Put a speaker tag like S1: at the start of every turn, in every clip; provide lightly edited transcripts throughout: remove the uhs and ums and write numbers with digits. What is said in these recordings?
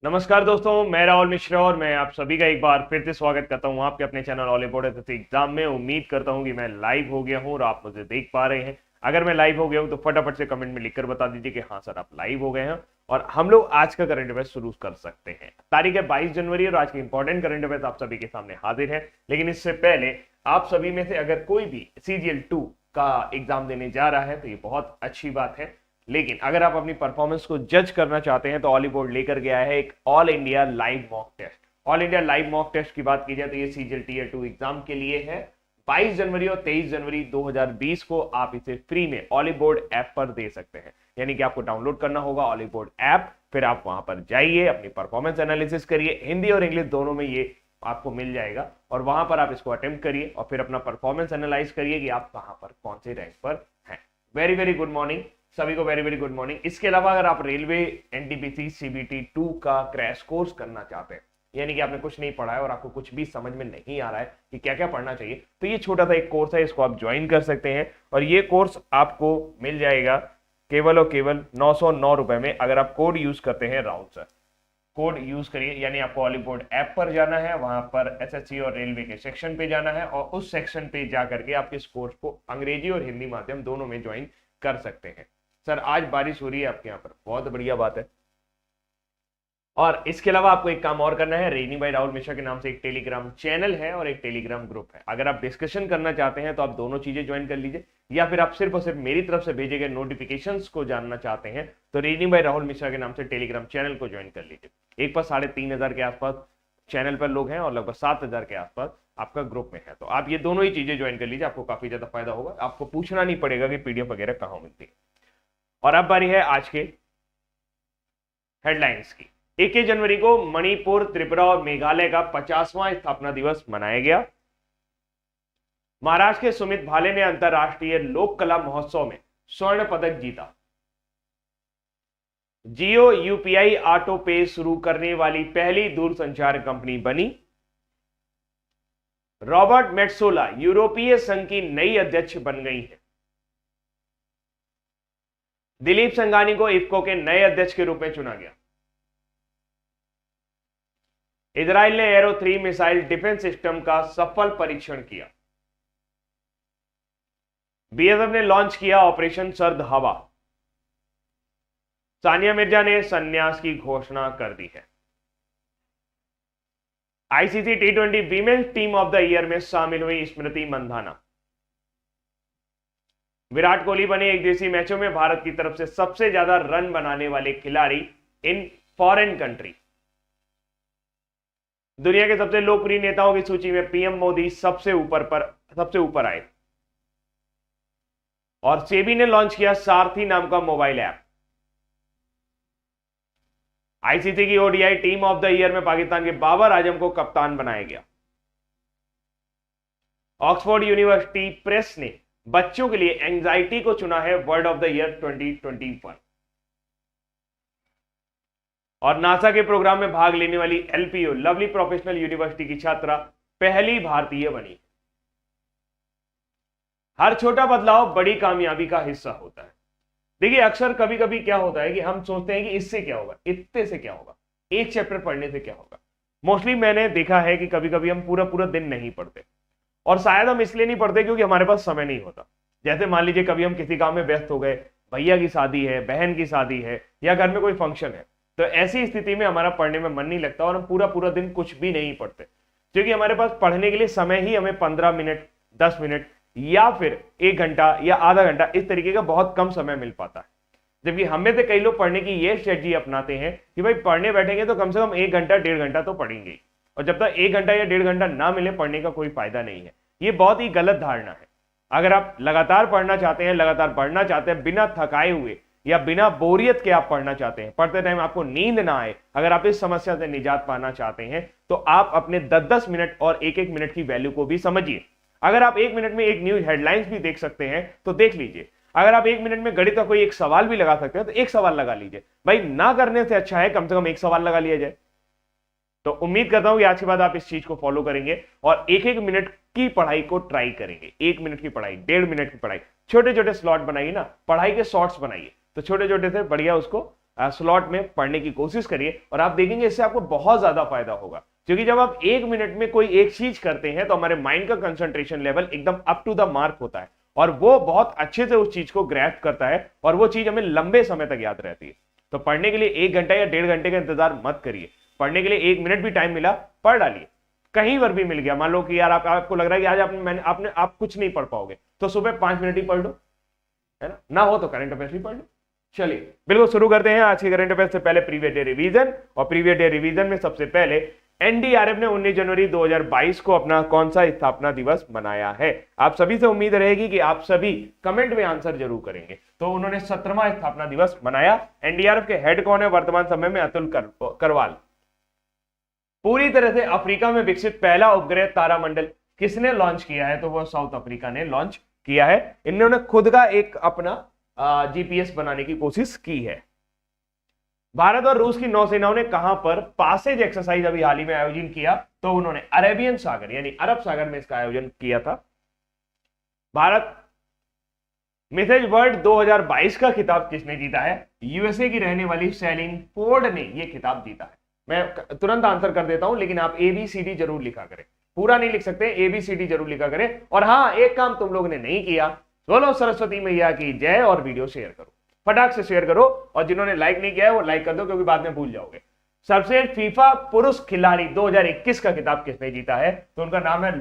S1: नमस्कार दोस्तों, मैं राहुल मिश्रा और मैं आप सभी का एक बार फिर से स्वागत करता हूं आपके अपने channel all about SSC exam में। उम्मीद करता हूं कि मैं लाइव हो गया हूं और आप मुझे देख पा रहे हैं। अगर मैं लाइव हो गया हूं तो फटाफट से कमेंट में लिखकर बता दीजिए कि हाँ सर आप लाइव हो गए हैं और हम लोग आज का करंट अफेयर्स शुरू कर सकते हैं। तारीख है 22 जनवरी और आज के इंपॉर्टेंट करंट अफेयर्स आप सभी के सामने हाजिर है। लेकिन इससे पहले आप सभी में से अगर कोई भी CGL 2 का एग्जाम देने जा रहा है तो ये बहुत अच्छी बात है। लेकिन अगर आप अपनी परफॉर्मेंस को जज करना चाहते हैं तो ऑली बोर्ड लेकर गया है एक all India live mock test. All India live mock test की बात की जाए तो ये CGL Tier 2 एग्जाम के लिए है। 22 जनवरी और 23 जनवरी 2020 को आप इसे फ्री में ऑली बोर्ड ऐप पर दे सकते हैं। यानी कि आपको डाउनलोड करना होगा ऑली बोर्ड ऐप, फिर आप वहां पर जाइए, अपनी परफॉर्मेंस एनालिसिस करिए, हिंदी और इंग्लिश दोनों में ये आपको मिल जाएगा और वहां पर आप इसको अटेम्प्ट करिए और फिर अपना परफॉर्मेंस एनालाइज करिए कि आप कहां पर कौन से रैंक पर हैं। वेरी वेरी गुड मॉर्निंग सभी को, वेरी वेरी गुड मॉर्निंग। इसके अलावा अगर आप रेलवे NTPC CBT 2 का क्रैश कोर्स करना चाहते हैं, यानी कि आपने कुछ नहीं पढ़ा है और आपको कुछ भी समझ में नहीं आ रहा है कि क्या क्या पढ़ना चाहिए, तो ये छोटा सा एक कोर्स है, इसको आप ज्वाइन कर सकते हैं और ये कोर्स आपको मिल जाएगा केवल और केवल 909 रुपए में अगर आप कोड यूज करते हैं राउंड सर। कोड यूज करिए, यानी आपको ऑली बोर्ड ऐप पर जाना है, वहां पर SSC और रेलवे के सेक्शन पे जाना है और उस सेक्शन पे जाकर के आप इस कोर्स को अंग्रेजी और हिंदी माध्यम दोनों में ज्वाइन कर सकते हैं। सर आज बारिश हो रही है आपके यहाँ पर, बहुत बढ़िया बात है। और इसके अलावा आपको एक काम और करना है, रेनी बाय राहुल मिश्रा के नाम से एक टेलीग्राम चैनल है और एक टेलीग्राम ग्रुप है। अगर आप डिस्कशन करना चाहते हैं तो आप दोनों चीजें ज्वाइन कर लीजिए, या फिर आप सिर्फ और सिर्फ मेरी तरफ से भेजे गए नोटिफिकेशंस को जानना चाहते हैं तो रेनी बाय राहुल मिश्रा के नाम से टेलीग्राम चैनल को ज्वाइन कर लीजिए। एक पर 3,500 के आसपास चैनल पर लोग हैं और लगभग 7,000 के आसपास आपका ग्रुप में है, तो आप ये दोनों ही चीजें ज्वाइन कर लीजिए, आपको काफी ज्यादा फायदा होगा। आपको पूछना नहीं पड़ेगा कि PDF वगैरह कहां मिलती है। और अब बारी है आज के हेडलाइंस की। 21 जनवरी को मणिपुर, त्रिपुरा और मेघालय का 50वां स्थापना दिवस मनाया गया। महाराष्ट्र के सुमित भाले ने अंतरराष्ट्रीय लोक कला महोत्सव में स्वर्ण पदक जीता। जियो UPI ऑटो पे शुरू करने वाली पहली दूरसंचार कंपनी बनी। रॉबर्ट मेट्सोला यूरोपीय संघ की नई अध्यक्ष बन गई है। दिलीप संघानी को इफ्को के नए अध्यक्ष के रूप में चुना गया। इजराइल ने एरो 3 मिसाइल डिफेंस सिस्टम का सफल परीक्षण किया। BSF ने लॉन्च किया ऑपरेशन सर्द हवा। सानिया मिर्जा ने संन्यास की घोषणा कर दी है। ICC T20 women's team of the year में शामिल हुई स्मृति मंधाना। विराट कोहली बने एक दिवसीय मैचों में भारत की तरफ से सबसे ज्यादा रन बनाने वाले खिलाड़ी इन फॉरेन कंट्री। दुनिया के सबसे लोकप्रिय नेताओं की सूची में PM मोदी सबसे ऊपर आए। और सेबी ने लॉन्च किया सारथी नाम का मोबाइल ऐप। ICC की ODI team of the year में पाकिस्तान के बाबर आजम को कप्तान बनाया गया। ऑक्सफोर्ड यूनिवर्सिटी प्रेस ने बच्चों के लिए एंजाइटी को चुना है वर्ड ऑफ द ईयर 2021। और नासा के प्रोग्राम में भाग लेने वाली LPU लवली प्रोफेशनल यूनिवर्सिटी की छात्रा पहली भारतीय बनी। हर छोटा बदलाव बड़ी कामयाबी का हिस्सा होता है। देखिए अक्सर कभी कभी क्या होता है कि हम सोचते हैं कि इससे क्या होगा, इतने से क्या होगा, एक चैप्टर पढ़ने से क्या होगा। मोस्टली मैंने देखा है कि कभी कभी हम पूरा पूरा दिन नहीं पढ़ते, और शायद हम इसलिए नहीं पढ़ते क्योंकि हमारे पास समय नहीं होता। जैसे मान लीजिए कभी हम किसी काम में व्यस्त हो गए, भैया की शादी है, बहन की शादी है, या घर में कोई फंक्शन है, तो ऐसी स्थिति में हमारा पढ़ने में मन नहीं लगता और हम पूरा पूरा दिन कुछ भी नहीं पढ़ते, क्योंकि हमारे पास पढ़ने के लिए समय ही हमें 15 मिनट, 10 मिनट या फिर 1 घंटा या आधा घंटा, इस तरीके का बहुत कम समय मिल पाता है। जबकि हमें से कई लोग पढ़ने की ये स्ट्रेटजी अपनाते हैं कि भाई पढ़ने बैठेंगे तो कम से कम 1 घंटा 1.5 घंटा तो पढ़ेंगे, और जब तक 1 घंटा या 1.5 घंटा ना मिले पढ़ने का कोई फायदा नहीं है। ये बहुत ही गलत धारणा है। अगर आप लगातार पढ़ना चाहते हैं, लगातार पढ़ना चाहते हैं, बिना थकाए हुए या बिना बोरियत के आप पढ़ना चाहते हैं, पढ़ते टाइम आपको नींद ना आए, अगर आप इस समस्या से निजात पाना चाहते हैं तो आप अपने 10-10 मिनट और 1-1 मिनट की वैल्यू को भी समझिए। अगर आप 1 मिनट में एक न्यूज हेडलाइंस भी देख सकते हैं तो देख लीजिए। अगर आप 1 मिनट में गणित का कोई एक सवाल भी लगा सकते हैं तो एक सवाल लगा लीजिए। भाई ना करने से अच्छा है कम से कम एक सवाल लगा लिया जाए। तो उम्मीद करता हूं कि आज के बाद आप इस चीज को फॉलो करेंगे और 1-1 मिनट की पढ़ाई को ट्राई करेंगे। 1 मिनट की पढ़ाई, 1.5 मिनट की पढ़ाई, छोटे छोटे स्लॉट बनाइए ना, पढ़ाई के शॉर्ट्स बनाइए, तो छोटे छोटे से बढ़िया उसको स्लॉट में पढ़ने की कोशिश करिए और आप देखेंगे इससे आपको बहुत ज्यादा फायदा होगा। क्योंकि जब आप 1 मिनट में कोई एक चीज करते हैं तो हमारे माइंड का कंसंट्रेशन लेवल एकदम अप टू द मार्क होता है और वो बहुत अच्छे से उस चीज को ग्रैस्प करता है और वो चीज हमें लंबे समय तक याद रहती है। तो पढ़ने के लिए 1 घंटा या 1.5 घंटे का इंतजार मत करिए, पढ़ने के लिए 1 मिनट भी टाइम मिला पढ़ डालिए। कहीं पर भी मिल गया, मान लो कि यार आपको लग रहा है कि आज आप कुछ नहीं पढ़ पाओगे तो सुबह 5 मिनट ही पढ़ लो, है ना हो तो करंट अफेयर्स भी पढ़ लो। चलिए बिल्कुल शुरू करते हैं आज के करंट अफेयर्स से पहले प्रीवियस डे रिवीजन। और प्रीवियस डे रिवीजन में सबसे पहले एनडीआरएफ ने 19 जनवरी 2022 को अपना कौन सा स्थापना दिवस मनाया है? आप सभी से उम्मीद रहेगी कि आप सभी कमेंट में आंसर जरूर करेंगे। तो उन्होंने 17वां स्थापना दिवस मनाया। एनडीआरएफ के हेड कौन है वर्तमान समय में? अतुल करवाल। पूरी तरह से अफ्रीका में विकसित पहला उपग्रह तारामंडल किसने लॉन्च किया है? तो वो साउथ अफ्रीका ने लॉन्च किया है। इन्होंने खुद का एक अपना जीपीएस बनाने की कोशिश की है। भारत और रूस की नौसेनाओं ने कहां पर पासेज एक्सरसाइज अभी हाल ही में आयोजन किया? तो उन्होंने अरेबियन सागर यानी अरब सागर में इसका आयोजन किया था। भारत मिसेज वर्ल्ड 2022 का खिताब किसने जीता है? यूएसए की रहने वाली सेलिन फोर्ड ने यह खिताब जीता है। मैं तुरंत आंसर कर देता हूं लेकिन आप एबीसीडी जरूर लिखा करें, पूरा नहीं लिख सकते, एबीसीडी जरूर लिखा करें। और हाँ, एक काम तुम लोगों ने नहीं किया, बोलो सरस्वती मैया की जय और वीडियो शेयर करो, फटाक से शेयर करो। और जिन्होंने लाइक नहीं किया है वो लाइक कर दो क्योंकि बाद में भूल जाओगे। सबसे फीफा पुरुष खिलाड़ी 2021 का खिताब किसने जीता है? तो उनका नाम है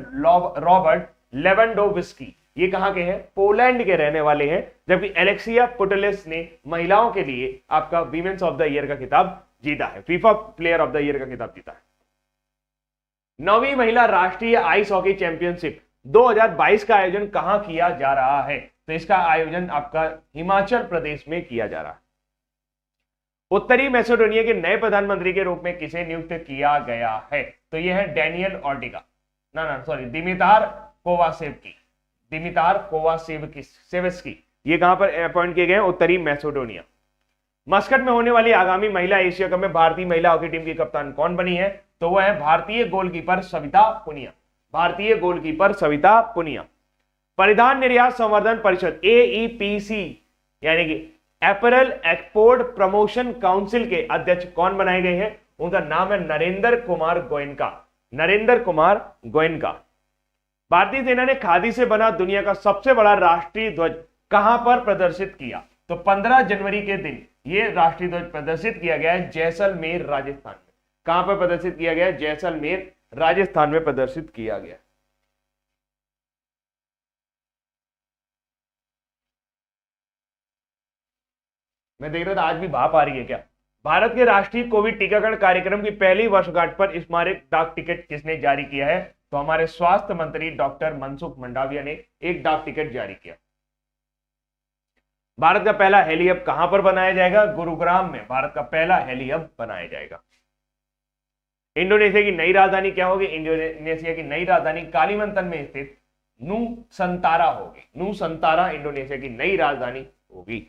S1: रॉबर्ट लेवेंडोव्स्की। ये कहां के हैं? पोलैंड के रहने वाले हैं। जबकि एलेक्सिया पुटलेस ने महिलाओं के लिए आपका वीमेंस ऑफ द ईयर का खिताब जीता है, FIFA player of the year का खिताब जीता है। 9वीं महिला राष्ट्रीय आइस हॉकी चैंपियनशिप 2022 का आयोजन कहां किया जा रहा है? तो इसका आयोजन आपका हिमाचल प्रदेश में किया जा रहा है। उत्तरी मैसेडोनिया के नए प्रधानमंत्री के रूप में किसे नियुक्त किया गया है? तो यह है डैनियल ऑर्टिगा, दिमितार कोवासेव्स्की। ये कहां पर अपॉइंट किए गए? उत्तरी मैसेडोनिया। मस्कट में होने वाली आगामी महिला एशिया कप में भारतीय महिला हॉकी टीम की कप्तान कौन बनी है? तो वह है भारतीय गोलकीपर सविता पुनिया। भारतीय गोलकीपर सविता पुनिया। परिधान निर्यात संवर्धन परिषद एईपीसी यानी कि अपैरल एक्सपोर्ट प्रमोशन काउंसिल के अध्यक्ष कौन बनाए गए हैं? उनका नाम है नरेंद्र कुमार गोयनका। नरेंद्र कुमार गोयनका। भारतीय सेना ने खादी से बना दुनिया का सबसे बड़ा राष्ट्रीय ध्वज कहां पर प्रदर्शित किया? तो 15 जनवरी के दिन यह राष्ट्रीय ध्वज प्रदर्शित किया गया है जैसलमेर राजस्थान में। कहां पर प्रदर्शित किया गया है? जैसलमेर राजस्थान में प्रदर्शित किया गया। मैं देख रहा था आज भी भाप आ रही है क्या? भारत के राष्ट्रीय कोविड टीकाकरण कार्यक्रम की पहली वर्षगांठ पर स्मारक डाक टिकट किसने जारी किया है? तो हमारे स्वास्थ्य मंत्री डॉक्टर मनसुख मंडाविया ने एक डाक टिकट जारी किया। भारत का पहला हेली हब कहां पर बनाया जाएगा? गुरुग्राम में भारत का पहला हेली हब बनाया जाएगा। इंडोनेशिया की नई राजधानी क्या होगी? इंडोनेशिया की नई राजधानी कालीमंतन में स्थित नुसंतारा होगी। नुसंतारा इंडोनेशिया की नई राजधानी होगी।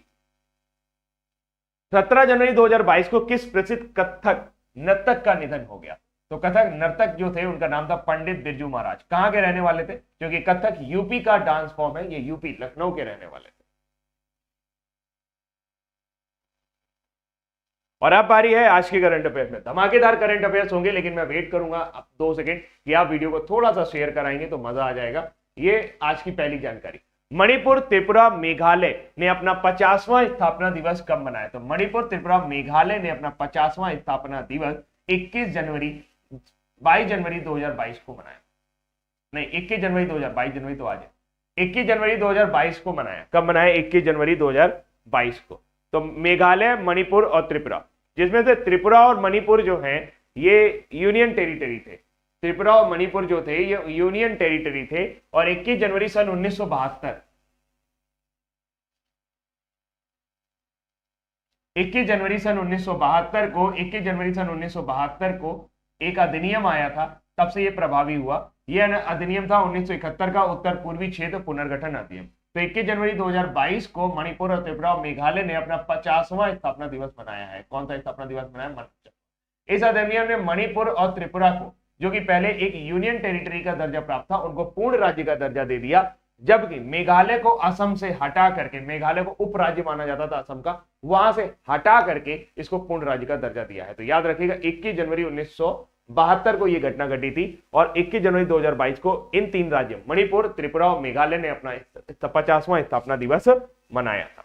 S1: 17 जनवरी 2022 को किस प्रसिद्ध कथक नर्तक का निधन हो गया? तो कथक नर्तक जो थे उनका नाम था पंडित बिरजू महाराज। कहां के रहने वाले थे? क्योंकि कथक यूपी का डांस फॉर्म है, ये यूपी लखनऊ के रहने वाले थे। और अब बारी है आज के करंट अफेयर्स में। धमाकेदार करंट अफेयर्स होंगे लेकिन मैं वेट करूंगा अब 2 सेकंड कि आप वीडियो को थोड़ा सा शेयर कराएंगे तो मजा आ जाएगा। ये आज की पहली जानकारी। मणिपुर त्रिपुरा मेघालय ने अपना 50वां स्थापना दिवस कब मनाया? तो मणिपुर त्रिपुरा मेघालय ने अपना 50वां स्थापना दिवस 22 जनवरी 2022 को मनाया। नहीं, 21 जनवरी 2022, जनवरी तो आज है। 21 जनवरी 2022 को मनाया। कब मनाया? 21 जनवरी 2022 को। तो मेघालय, मणिपुर और त्रिपुरा, जिसमें से त्रिपुरा और मणिपुर जो हैं ये यूनियन टेरिटरी थे। त्रिपुरा और मणिपुर जो थे ये यूनियन टेरिटरी थे। और 21 जनवरी सन 1972 21 जनवरी सन 1972 को एक अधिनियम आया था, तब से ये प्रभावी हुआ। यह अधिनियम था 1971 का उत्तर पूर्वी क्षेत्र पुनर्गठन अधिनियम। तो 21 जनवरी 2022 को मणिपुर और त्रिपुरा और मेघालय ने अपना 50वां स्थापना दिवस मनाया है। कौन सा स्थापना दिवस मनाया? इस अधिनियम ने मणिपुर और त्रिपुरा को, जो कि पहले एक यूनियन टेरिटरी का दर्जा प्राप्त था, उनको पूर्ण राज्य का दर्जा दे दिया। जबकि मेघालय को असम से हटा करके, मेघालय को उप राज्य माना जाता था असम का, वहां से हटा करके इसको पूर्ण राज्य का दर्जा दिया है। तो याद रखिएगा 21 जनवरी 1972 को यह घटना घटी थी और 21 जनवरी 2022 को इन 3 राज्यों मणिपुर, त्रिपुरा और मेघालय ने अपना 50वां स्थापना दिवस मनाया था।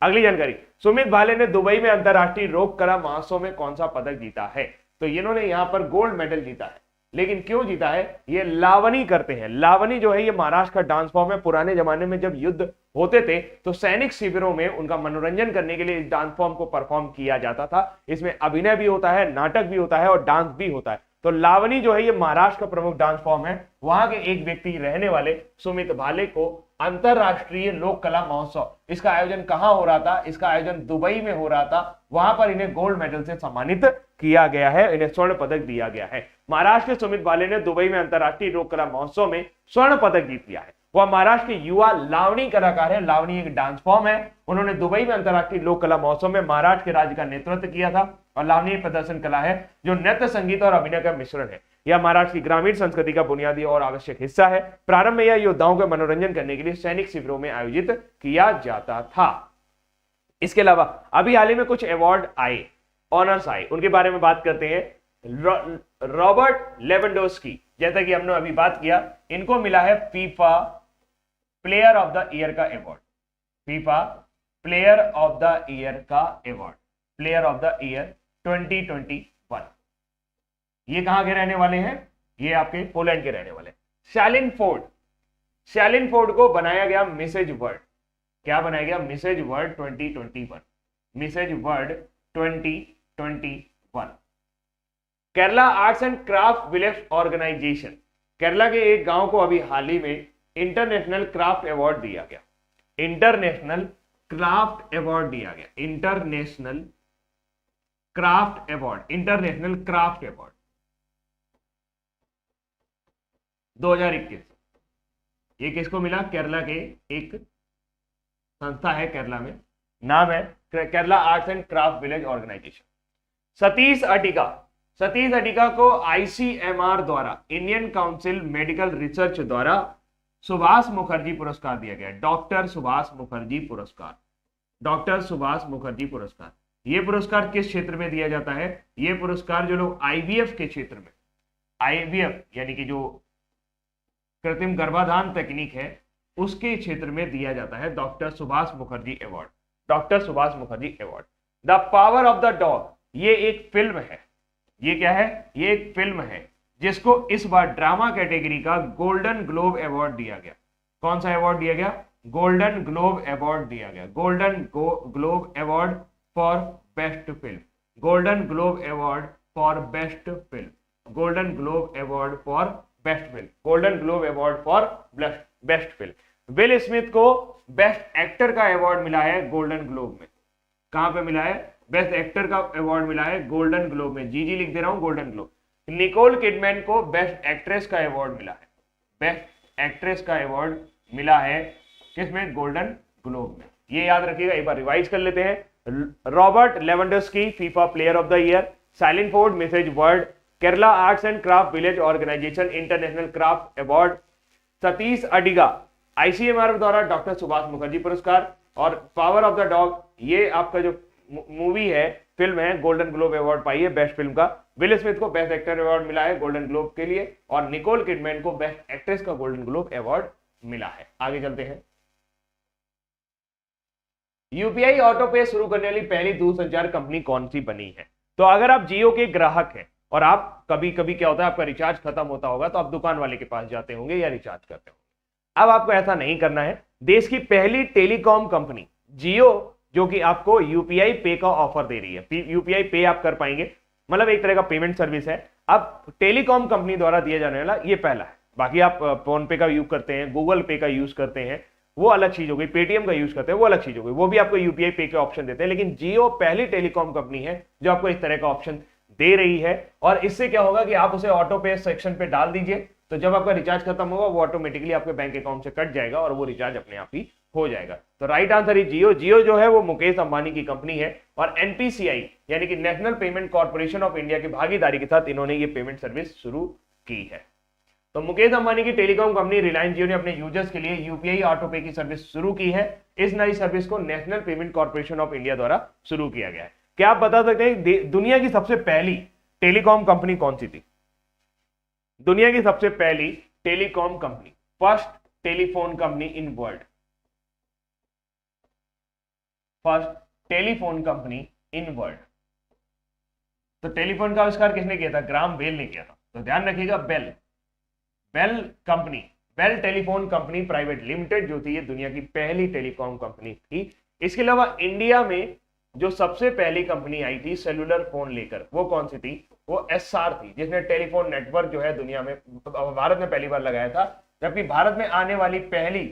S1: अगली जानकारी, सुमित भाले ने दुबई में अंतरराष्ट्रीय रोक कला महोत्सव में कौन सा पदक जीता है? तो इन्होंने यहां पर गोल्ड मेडल जीता है। लेकिन क्यों जीता है? ये लावनी करते हैं। लावनी जो है ये महाराष्ट्र का डांस फॉर्म है। पुराने जमाने में जब युद्ध होते थे तो सैनिक शिविरों में उनका मनोरंजन करने के लिए इस डांस फॉर्म को परफॉर्म किया जाता था। इसमें अभिनय भी होता है, नाटक भी होता है और डांस भी होता है। तो लावनी जो है ये महाराष्ट्र का प्रमुख डांस फॉर्म है। वहां के एक व्यक्ति रहने वाले सुमित भाले को अंतरराष्ट्रीय लोक कला महोत्सव, इसका आयोजन कहां हो रहा था? इसका आयोजन दुबई में हो रहा था। वहां पर इन्हें गोल्ड मेडल से सम्मानित किया गया है, इन्हें स्वर्ण पदक दिया गया है। महाराष्ट्र के सुमित भाले ने दुबई में अंतरराष्ट्रीय लोक कला महोत्सव में स्वर्ण पदक जीत लिया है। वह महाराष्ट्र के युवा लावनी कलाकार है। लावनी एक डांस फॉर्म है। उन्होंने दुबई में अंतरराष्ट्रीय लोक कला महोत्सव में महाराष्ट्र के राज्य का नेतृत्व किया था। और लावनी एक प्रदर्शन कला है जो नृत्य, संगीत और अभिनय का मिश्रण है। यह महाराष्ट्र की ग्रामीण संस्कृति का बुनियादी और आवश्यक हिस्सा है। प्रारंभ में यह योद्धाओं का मनोरंजन करने के लिए सैनिक शिविरों में आयोजित किया जाता था। इसके अलावा अभी हाल ही में कुछ अवार्ड आए, ऑनर्स आए, उनके बारे में बात करते हैं। रॉबर्ट लेवेंडोस्की, जैसा कि हमने अभी बात किया, इनको मिला है FIFA player of the year का award. FIFA player of the year का award, player of the year 2021। ये कहां के रहने वाले हैं? ये आपके पोलैंड के रहने वाले। शैलिन फोर्ड, शैलिन फोर्ड को बनाया गया मिसेज वर्ल्ड। क्या बनाया गया? Mrs world 2021, Mrs world 2021। Kerala arts and craft village organisation, Kerala के एक गांव को अभी हाल ही में इंटरनेशनल क्राफ्ट अवार्ड दिया गया। इंटरनेशनल क्राफ्ट अवार्ड दिया गया। International craft award, international craft award 2021। ये किसको मिला? केरला के एक संस्था है केरला में, नाम है Kerala arts and craft village organisation. Satish Adiga, Satish Adiga को आईसीएमआर द्वारा, इंडियन काउंसिल मेडिकल रिसर्च द्वारा सुभाष मुखर्जी पुरस्कार दिया गया। डॉक्टर सुभाष मुखर्जी पुरस्कार, डॉक्टर सुभाष मुखर्जी पुरस्कार। यह पुरस्कार किस क्षेत्र में दिया जाता है? यह पुरस्कार जो लोग आईवीएफ के क्षेत्र में, आईवीएफ यानी कि जो कृत्रिम गर्भाधान तकनीक है, उसके क्षेत्र में दिया जाता है doctor Subhash Mukherjee award, doctor Subhash Mukherjee award. The power of the dog, ये एक फिल्म है। ये क्या है? ये एक फिल्म है जिसको इस बार ड्रामा कैटेगरी का गोल्डन ग्लोब अवार्ड दिया गया। कौन सा अवार्ड दिया गया? गोल्डन ग्लोब अवार्ड दिया गया। Golden globe award for best film, golden globe award for best film, golden globe award for best film, golden globe award for best film. Will Smith को best actor का award मिला है golden globe में। कहां पे मिला है? Best actor का अवार्ड मिला है गोल्डन ग्लोब में। जी लिख दे रहा हूं, गोल्डन ग्लोब। निकोल किडमैन को बेस्ट एक्ट्रेस का अवार्ड मिला है। बेस्ट एक्ट्रेस का अवार्ड मिला है किसमें? गोल्डन ग्लोब में। ये याद रखिएगा, एक बार रिवाइज कर लेते हैं। Robert Lewandowski FIFA player of the year, Shaylyn Ford Mrs World, Kerala arts and craft village organisation international craft award, Satish Adiga ICMR द्वारा डॉक्टर सुभाष मुखर्जी पुरस्कार, और पावर ऑफ द डॉग ये आपका जो मूवी है, फिल्म है, गोल्डन ग्लोब अवार्ड पाई है बेस्ट फिल्म का। विल स्मिथ को बेस्ट एक्टर अवार्ड मिला है गोल्डन ग्लोब के लिए, और निकोल किडमैन को बेस्ट एक्ट्रेस का गोल्डन ग्लोब अवार्ड मिला है। आगे चलते हैं। यूपीआई ऑटो पे शुरू करने वाली पहली दूरसंचार कंपनी कौन सी बनी है? तो अगर आप जियो के ग्राहक हैं और आप कभी कभी क्या होता है, आपका रिचार्ज खत्म होता होगा तो आप दुकान वाले के पास जाते होंगे या रिचार्ज करते होंगे। अब आपको ऐसा नहीं करना है। देश की पहली टेलीकॉम कंपनी जियो, जो कि आपको यूपीआई पे का ऑफर दे रही है, यूपीआई पे आप कर पाएंगे, मतलब एक तरह का पेमेंट सर्विस है। अब टेलीकॉम कंपनी द्वारा दिया जाने वाला ये पहला है। बाकी आप फोन पे का यूज करते हैं, गूगल पे का यूज करते हैं, वो अलग चीज हो गई, पेटीएम का यूज करते हैं, वो अलग चीज हो गई, वो भी आपको यूपीआई पे के ऑप्शन देते हैं। लेकिन जियो पहली टेलीकॉम कंपनी है जो आपको इस तरह का ऑप्शन दे रही है। और इससे क्या होगा कि आप उसे ऑटो पे सेक्शन पे डाल दीजिए, तो जब आपका रिचार्ज खत्म होगा वो ऑटोमेटिकली आपके बैंक अकाउंट से कट जाएगा और वो रिचार्ज अपने आप ही हो जाएगा। तो राइट आंसर इज जियो। जियो जो है वो मुकेश अंबानी की कंपनी है और एनपीसीआई यानी कि national payment corporation of India की भागीदारी के साथ इन्होंने ये पेमेंट सर्विस शुरू की है। तो मुकेश अंबानी की टेलीकॉम कंपनी रिलायंस जियो ने अपने यूजर्स के लिए यूपीआई ऑटो पे की सर्विस शुरू की है। इस नई सर्विस को national payment corporation of India द्वारा शुरू किया गया है। क्या आप बता सकते हैं दुनिया की सबसे पहली टेलीकॉम कंपनी कौन सी थी? दुनिया की सबसे पहली telecom company, first telephone company in world, first telephone company in world. तो टेलीफोन का आविष्कार किसने किया था? ग्राहम बेल ने किया था। तो ध्यान रखिएगा, Bell company, Bell telephone company private limited जो थी, ये दुनिया की पहली टेलीकॉम कंपनी थी। इसके अलावा इंडिया में जो सबसे पहली कंपनी आई थी सेलुलर फोन लेकर, वो कौन सी थी? वो एसआर थी, जिसने टेलीफोन नेटवर्क जो है दुनिया में, भारत में पहली बार लगाया था। जबकि भारत में आने वाली पहली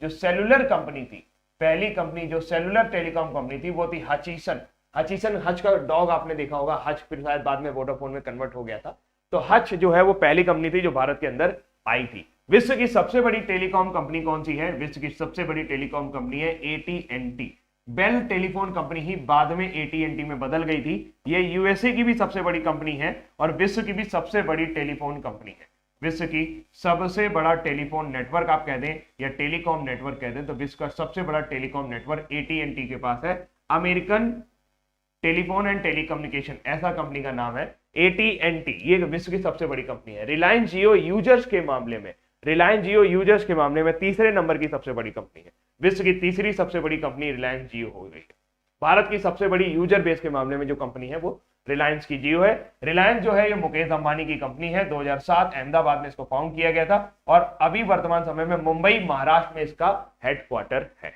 S1: जो सेलुलर कंपनी थी, पहली कंपनी जो सेलुलर टेलीकॉम कंपनी थी, वो थी हचीसन। हच का डॉग आपने देखा होगा, हच फिर शायद बाद में वोडाफोन में कन्वर्ट हो गया था। तो हच जो है वो पहली कंपनी थी जो भारत के अंदर आई थी। विश्व की सबसे बड़ी टेलीकॉम कंपनी कौन सी है? विश्व की सबसे बड़ी टेलीकॉम कंपनी है AT&T। बेल टेलीफोन कंपनी ही बाद में AT&T में बदल गई थी। ये यूएसए की भी सबसे बड़ी कंपनी है और विश्व की भी सबसे बड़ी टेलीफोन कंपनी है। विश्व की सबसे बड़ा टेलीफोन नेटवर्क आप कह दें या टेलीकॉम नेटवर्क कह दें, तो विश्व का सबसे बड़ा टेलीकॉम नेटवर्क AT&T के पास है। अमेरिकन टेलीफोन एंड टेलीकम्युनिकेशन, ऐसा कंपनी का नाम है AT&T। ये विश्व की सबसे बड़ी कंपनी है। रिलायंस जियो यूजर्स के मामले में, रिलायंस जियो यूजर्स के मामले में तीसरे नंबर की सबसे बड़ी कंपनी है। विश्व की तीसरी सबसे बड़ी कंपनी रिलायंस जियो हो गई है। भारत की सबसे बड़ी यूजर बेस के मामले में जो कंपनी है वो रिलायंस की जियो है। रिलायंस जो है ये मुकेश अंबानी की कंपनी है। 2007 अहमदाबाद में इसको फाउंड किया गया था और अभी वर्तमान समय में मुंबई महाराष्ट्र में इसका हेडक्वार्टर है।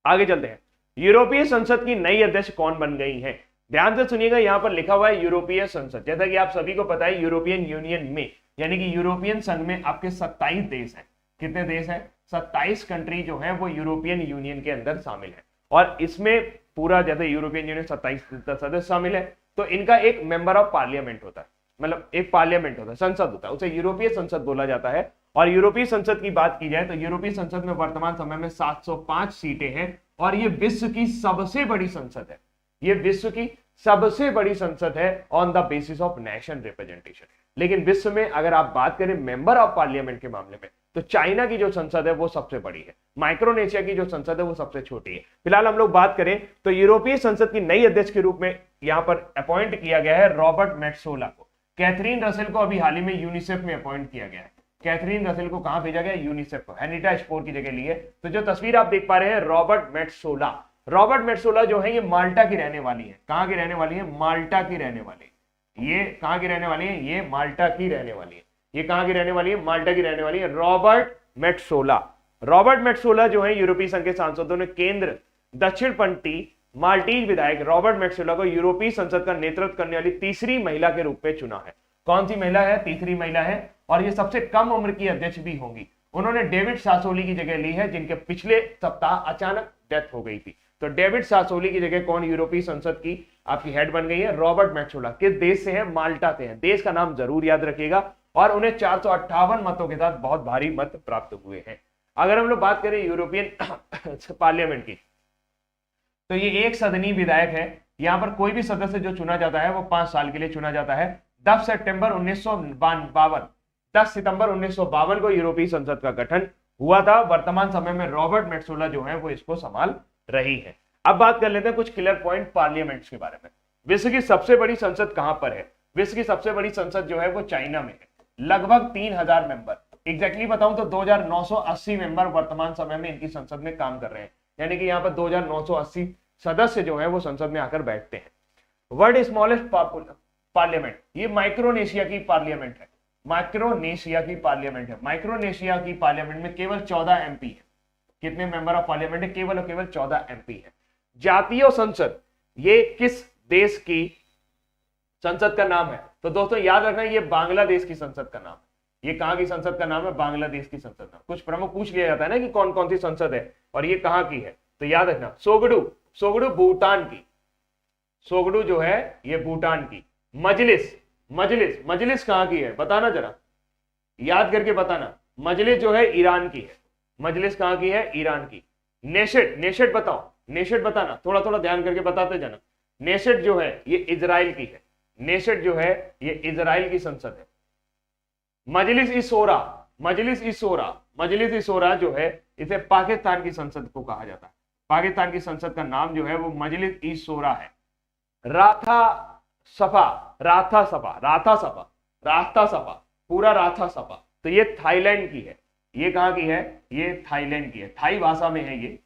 S1: आगे चलते हैं। यूरोपीय संसद की नई अध्यक्ष कौन बन गई है? ध्यान से सुनिएगा, यहां पर लिखा हुआ है यूरोपीय संसद। जैसा कि आप सभी को पता है, यूरोपियन यूनियन में यानी कि यूरोपियन संघ में आपके 27 देश हैं। कितने देश हैं? 27 कंट्री जो है वो यूरोपियन यूनियन के अंदर शामिल है। और इसमें पूरा जैसे यूरोपियन यूनियन 27 सदस्य शामिल है, तो इनका एक मेंबर ऑफ पार्लियामेंट होता है, मतलब एक पार्लियामेंट होता है, संसद होता है, उसे यूरोपीय संसद बोला जाता है। और यूरोपीय संसद की बात की जाए तो यूरोपीय संसद में वर्तमान समय में 705 सीटें हैं और ये विश्व की सबसे बड़ी संसद है। ये विश्व की सबसे बड़ी संसद है on the basis of nation representation. लेकिन विश्व में अगर आप बात करें मेंबर ऑफ पार्लियामेंट के मामले में, तो चाइना की जो संसद है वो सबसे बड़ी है, माइक्रोनेशिया की जो संसद है वो सबसे छोटी है। फिलहाल हम लोग बात करें तो यूरोपीय संसद की नई अध्यक्ष के रूप में यहां पर अपॉइंट किया गया है रॉबर्ट मेट्सोला को। कैथरीन रसेल को अभी हाल ही में यूनिसेफ में अपॉइंट किया गया है। कैथरीन रसेल को कहां भेजा गया? यूनिसेफ को। हेनिटा स्पोर की जगह लिए। तो जो तस्वीर आप देख पा रहे हैं रॉबर्ट मेट्सोला, रॉबर्ट मेट्सोला जो है ये माल्टा की रहने वाली है। कहां की रहने वाली है? माल्टा की रहने वाली है। ये कहां की रहने वाली है? ये माल्टा की रहने वाली है। ये कहां की रहने वाली है? माल्टा की रहने वाली है। रॉबर्ट मेट्सोला, रॉबर्ट मेट्सोला जो है यूरोपीय संघ के सांसदों ने केंद्र दक्षिणपंथी माल्टीज विधायक रॉबर्ट मेट्सोला को यूरोपीय संसद का नेतृत्व करने वाली तीसरी महिला के रूप में चुना है। कौन सी महिला है? तीसरी महिला है और ये सबसे कम उम्र की अध्यक्ष भी होंगी। उन्होंने डेविड सासोली की जगह ली है, जिनके पिछले सप्ताह अचानक डेथ हो गई थी। तो डेविड सासोली की जगह कौन यूरोपीय संसद की आपकी हेड बन गई है? Robert Metsola. किस देश से है? माल्टा से है। देश का नाम जरूर याद रखिएगा। और उन्हें 458 मतों के साथ बहुत भारी मत प्राप्त हुए हैं। अगर हम लोग बात करें यूरोपियन पार्लियामेंट की, तो ये एक सदनी विधायक है। यहां पर कोई भी सदस्य जो चुना जाता है वो 5 साल के लिए चुना जाता है। 10 सितंबर 1952 को यूरोपीय संसद का गठन हुआ था। वर्तमान समय में रॉबर्ट मेट्सोला जो है वो इसको संभाल रही है। अब बात कर लेते हैं कुछ क्लियर पॉइंट पार्लियामेंट्स के बारे में। विश्व की सबसे बड़ी संसद कहां पर है? विश्व की सबसे बड़ी संसद जो है वो चाइना में है, लगभग 3000 मेंबर। एग्जैक्टली बताऊं तो 2980 मेंबर वर्तमान समय में इनकी संसद में काम कर रहे हैं, यानी कि यहाँ पर 2980 सदस्य जो है वो संसद में आकर बैठते हैं। वर्ल्ड स्मॉलेस्ट पार्लियामेंट, ये माइक्रोनेशिया की पार्लियामेंट है। माइक्रोनेशिया की पार्लियामेंट है। माइक्रोनेशिया की पार्लियामेंट में केवल 14 एमपी है। कितने मेंबर ऑफ पार्लियामेंट है? केवल और केवल 14 एमपी है। जातीय संसद, ये किस देश की संसद का नाम है? तो दोस्तों याद रखना, ये बांग्लादेश की संसद का नाम है। ये कहां की संसद का नाम है? बांग्लादेश की संसद नाम। कुछ प्रमुख पूछ लिया जाता है ना कि कौन कौन सी संसद है और ये कहां की है, तो याद रखना सोगडू भूटान की। सोगडू जो है ये भूटान की। मजलिस कहां की है? बताना जरा, याद करके बताना। मजलिस जो है ईरान की है। मजलिस कहां की है? ईरान की। नेशेट बताओ, नेशेट बताना, थोड़ा थोड़ा ध्यान करके बताते जाना। नेशेट जो है ये इजराइल की है। नेशेट जो है ये इजराइल की संसद है। मजलिस ई शोरा, मजलिस ई शोरा, मजलिस ई शोरा जो है इसे पाकिस्तान की संसद को कहा जाता है। पाकिस्तान की संसद का नाम जो है वो मजलिस ई शोरा है। राथा सफा, राथा सफा, राथा सफा, राथा सफा, पूरा राथा सफा, तो ये थाईलैंड की है। ये कहां की है? ये थाईलैंड की है, थाई भाषा में है ये।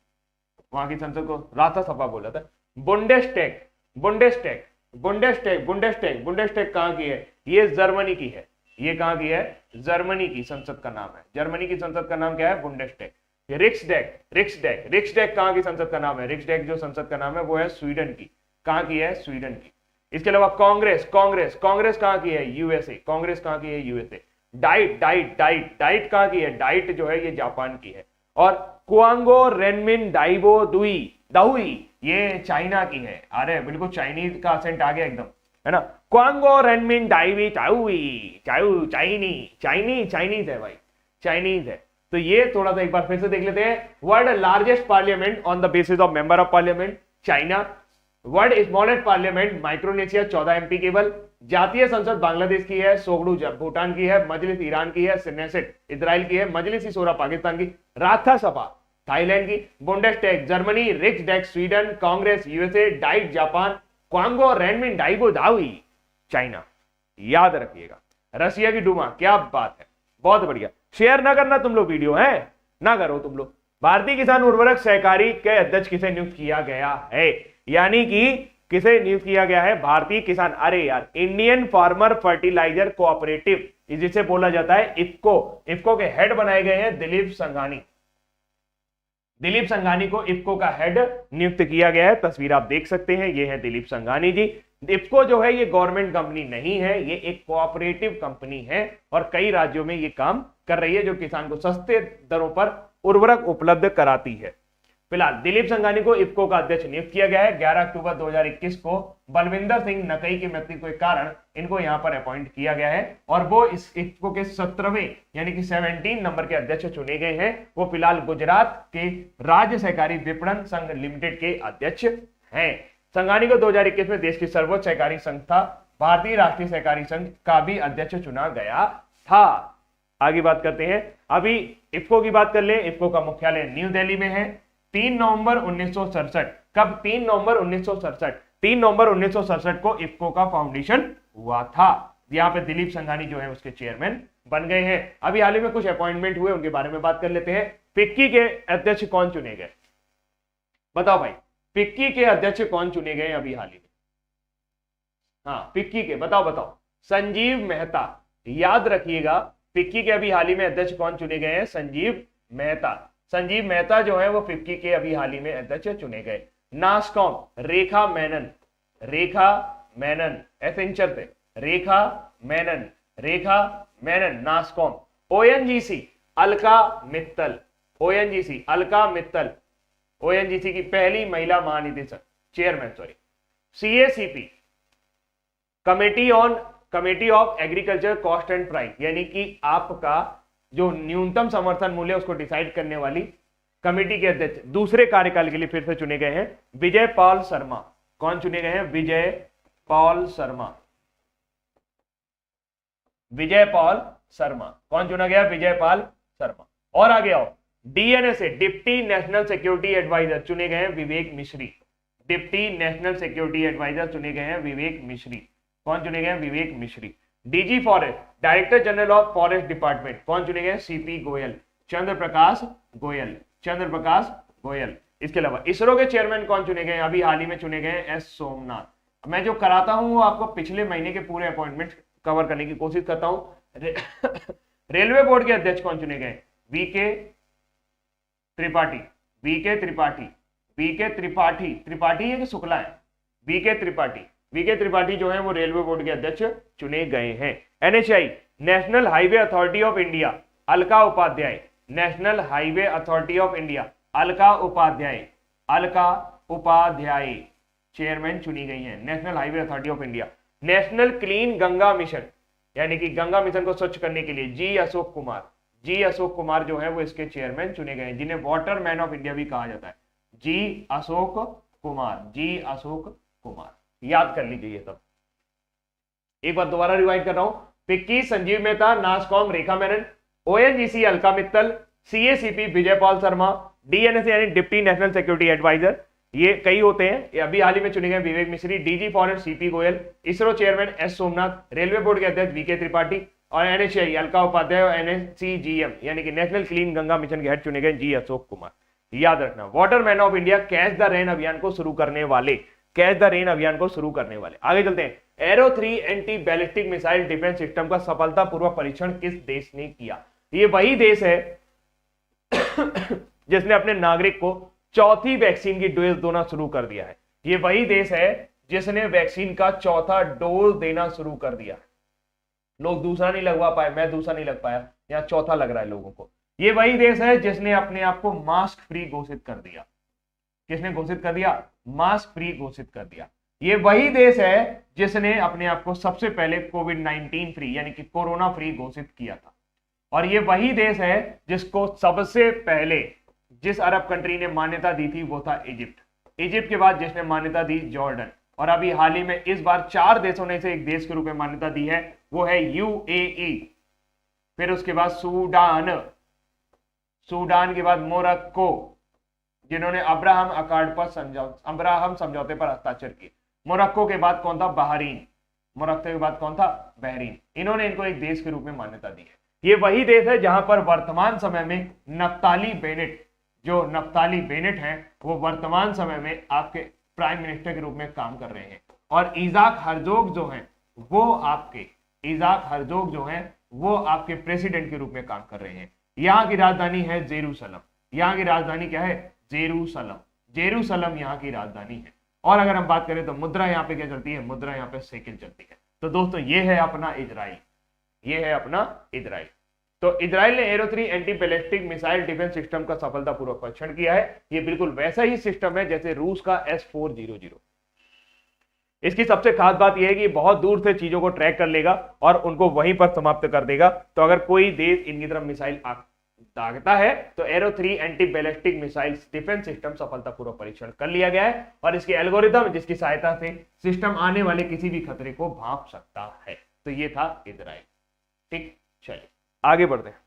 S1: वहां की संसद को राथा सभा बोला था। Bundestag, Bundestag, Bundestag, Bundestag, Bundestag कहां की है? ये जर्मनी की है। ये कहां की है? जर्मनी की संसद का नाम है। जर्मनी की संसद का नाम क्या है? बुंडेस्टैग। रिक्सडैग, रिक्सडैग, रिक्सडैग कहां की संसद का नाम है? रिक्सडैग जो संसद का नाम है वो है स्वीडन की। कहां की है? स्वीडन की। इसके अलावा कांग्रेस, कांग्रेस, कांग्रेस कहां की है? यूएसए। कांग्रेस कहां की है? USA. Diet, diet, diet, diet कहां की है? डाइट जो है ये जापान की है। और क्वांगो रेनमिन डाइबो दुई, दाहुई, ये चाइना की है। अरे बिल्कुल चाइनीज का असेंट आ गया एकदम, है ना। क्वांगो रेनमिन डाइवी चाउई, चाउ, चाइनी, चाइनी, चाइनीज है भाई, चाइनीज है। तो ये थोड़ा सा एक बार फिर से देख लेते हैं। World largest parliament on the basis of member of parliament, China. World smallest parliament, Micronesia, 14 MP केवल। जातीय संसद बांग्लादेश की है, सोगडू भूटान की है, मजलिस ईरान की है, सेनेट इजराइल की है, मजलिस शूरा पाकिस्तान की, राथा सभा थाईलैंड की, Bundestag Germany, Riksdag Sweden, Congress USA, Diet Japan, Quanguo Renmin Daibiao Dahui China. याद रखिएगा। रशिया की डूमा, क्या बात है, बहुत बढ़िया। शेयर ना करना तुम लोग वीडियो, है ना करो तुम लोग। भारतीय किसान उर्वरक सहकारी के अध्यक्ष किसे नियुक्त किया गया है? यानी कि किसे नियुक्त किया गया है? भारतीय किसान, अरे यार, इंडियन फार्मर फर्टिलाइजर कोऑपरेटिव जिसे बोला जाता है इफको। इफको के हेड बनाए गए हैं दिलीप संघानी। दिलीप संघानी को इफको का हेड नियुक्त किया गया है। तस्वीर आप देख सकते हैं, ये है दिलीप संघानी जी। इफको जो है ये गवर्नमेंट कंपनी नहीं है, ये एक कोऑपरेटिव कंपनी है और कई राज्यों में ये काम कर रही है, जो किसान को सस्ते दरों पर उर्वरक उपलब्ध कराती है। फिलहाल दिलीप संघानी को इफको का अध्यक्ष नियुक्त किया गया है। 11 अक्टूबर 2021 को बलविंदर सिंह नकई की मृत्यु के कारण इनको यहां पर अपॉइंट किया गया है और वो इस इफको के 17वें यानी कि 17 नंबर के अध्यक्ष चुने गए हैं। वो फिलहाल गुजरात के राज्य सहकारी विपणन संघ लिमिटेड के अध्यक्ष हैं। संघानी को 2021 में देश की सर्वोच्च सहकारी संस्था भारतीय राष्ट्रीय सहकारी संघ का भी अध्यक्ष चुना गया था। आगे बात करते हैं, अभी इफको की बात कर ले। इफको का मुख्यालय न्यू दिल्ली में है। 3 नवंबर 1967, कब? 3 नवंबर 1967, 3 नवंबर 1967 को इफको का फाउंडेशन हुआ था। यहाँ पे दिलीप संघानी जो है उसके चेयरमैन बन गए हैं। अभी हाल ही में कुछ अपॉइंटमेंट हुए, उनके बारे में बात कर लेते हैं। फिक्की के अध्यक्ष कौन चुने गए? बताओ भाई, फिक्की के अध्यक्ष कौन चुने गए अभी हाल ही में? हाँ, फिक्की के, बताओ बताओ। संजीव मेहता, याद रखिएगा। फिक्की के अभी हाल ही में अध्यक्ष कौन चुने गए हैं? संजीव मेहता। संजीव मेहता जो है वो फिक्की के अभी हाल ही में अध्यक्ष चुने गए। नास्कॉम, रेखा मेनन, रेखा मेनन, एसेंचर पे Rekha Menon, Rekha Menon, NASSCOM. ONGC, Alka Mittal, ONGC, Alka Mittal, ONGC की पहली महिला महानिदेशक, chairman, sorry. CACP, committee of agriculture cost and price, यानी कि आपका जो न्यूनतम समर्थन मूल्य उसको डिसाइड करने वाली कमेटी के अध्यक्ष दूसरे कार्यकाल के लिए फिर से चुने गए हैं विजय पॉल शर्मा। कौन चुने गए हैं? विजय पॉल शर्मा, विजय पॉल शर्मा। कौन चुना गया? विजय पॉल शर्मा। और आगे आओ, डीएनए से डिप्टी नेशनल सिक्योरिटी एडवाइजर चुने गए हैं विवेक मिश्री। डिप्टी नेशनल सिक्योरिटी एडवाइजर चुने गए हैं विवेक मिश्री। कौन चुने गए हैं? विवेक मिश्री। DG forest, director general of forest department, कौन चुने गए? सीपी गोयल, चंद्र प्रकाश गोयल, चंद्र प्रकाश गोयल। इसके अलावा इसरो के चेयरमैन कौन चुने गए? अभी हाल ही में चुने गए एस सोमनाथ। मैं जो कराता हूं वो आपको पिछले महीने के पूरे अपॉइंटमेंट कवर करने की कोशिश करता हूं। रेलवे बोर्ड के अध्यक्ष कौन चुने गए? VK Tripathi, VK Tripathi, VK Tripathi, Tripathi है कि शुक्ला है? वीके त्रिपाठी, वीके त्रिपाठी जो है वो रेलवे बोर्ड के अध्यक्ष चुने गए हैं। NHI, national highway authority of India, Alka Upadhyay, national highway authority of India, Alka Upadhyay, Alka Upadhyay chairman चुनी गई हैं national highway authority of India. National clean Ganga mission, यानी कि गंगा मिशन को स्वच्छ करने के लिए जी अशोक कुमार, जी अशोक कुमार जो है वो इसके चेयरमैन चुने गए हैं, जिन्हें वाटर मैन ऑफ इंडिया भी कहा जाता है। जी अशोक कुमार, जी अशोक कुमार, याद कर लीजिए ये सब। एक बार दोबारा रिवाइज कर रहा हूं। पिक्की संजीव मेहता, नासकॉम रेखा Menon, ONGC Alka Mittal, CACP Vijay Pal Sharma, DNS यानी डिप्टी नेशनल सिक्योरिटी एडवाइजर, ये कई होते हैं। ये अभी हाल ही में चुने गए विवेक मिश्री, DG foreign CP Goyal, ISRO chairman S Somnath, railway board के अध्यक्ष वीके त्रिपाठी और एनएचएआई अलका उपाध्याय और एनएससीजीएम यानी कि नेशनल क्लीन गंगा मिशन के हेड चुने गए जी अशोक कुमार। याद रखना, Waterman of India catch the rain अभियान को शुरू करने वाले, कैच द रेन अभियान को शुरू करने वाले। आगे चलते हैं। Arrow 3 anti ballistic missile defence system का सफलतापूर्वक परीक्षण किस देश ने किया? ये वही देश है जिसने अपने नागरिक को चौथी वैक्सीन की डोज देना शुरू कर दिया है। ये वही देश है जिसने वैक्सीन का चौथा डोज देना शुरू कर दिया है। लोग दूसरा नहीं लगवा पाए, मैं दूसरा नहीं लग पाया, यहाँ चौथा लग रहा है लोगों को। ये वही देश है जिसने अपने आप को मास्क फ्री घोषित कर दिया। किसने घोषित कर दिया? मास्क फ्री घोषित कर दिया। ये वही देश है जिसने अपने आप को सबसे पहले कोविड-19 फ्री यानी कि कोरोना फ्री घोषित किया था। और ये वही देश है जिसको सबसे पहले जिस अरब कंट्री ने मान्यता दी थी वो था इजिप्ट। इजिप्ट के बाद जिसने मान्यता दी जॉर्डन, और अभी हाल ही में इस बार 4 देशों ने से एक देश के रूप में मान्यता दी है, वो है यूएई। फिर उसके बाद सूडान, सूडान के बाद मोरक्को जिन्होंने अब्राहम समझौते पर हस्ताक्षर किए। मोरक्को के बाद कौन था? बहरीन। मोरक्को के बाद कौन था? बहरीन। इन्होंने इनको एक देश के रूप में मान्यता दी है। ये वही देश है जहां पर वर्तमान समय में नफ्ताली बेनेट, जो नफ्ताली बेनेट हैं, वो वर्तमान समय में आपके प्राइम मिनिस्टर के रूप में काम कर रहे हैं। और इजाक हरजोग जो हैं वो आपके प्रेसिडेंट के रूप में काम कर रहे हैं। यहाँ की राजधानी है जेरूसलम। यहाँ की राजधानी क्या है? जेरूसलम। जेरूसलम यहाँ की राजधानी है। और अगर हम बात करें तो मुद्रा यहाँ पे क्या चलती है? मुद्रा यहाँ पे शेकेल चलती है। तो दोस्तों ये है अपना इजराइल, ये है अपना इजराइल। तो इजराइल ने arrow 3 anti ballistic missile defence system का सफलतापूर्वक परीक्षण किया है। ये बिल्कुल वैसा ही सिस्टम है जैसे रूस का S-400। इसकी सबसे खास बात यह है कि बहुत दूर से चीजों को ट्रैक कर लेगा और उनको वहीं पर समाप्त कर देगा। तो अगर कोई देश इनकी तरफ मिसाइल दागता है तो arrow 3 anti ballistic missile defence system सफलतापूर्वक परीक्षण कर लिया गया है और इसके एल्गोरिथम जिसकी सहायता से सिस्टम आने वाले किसी भी खतरे को भांप सकता है। तो ये था इजराइल। ठीक, चलिए आगे बढ़ते हैं।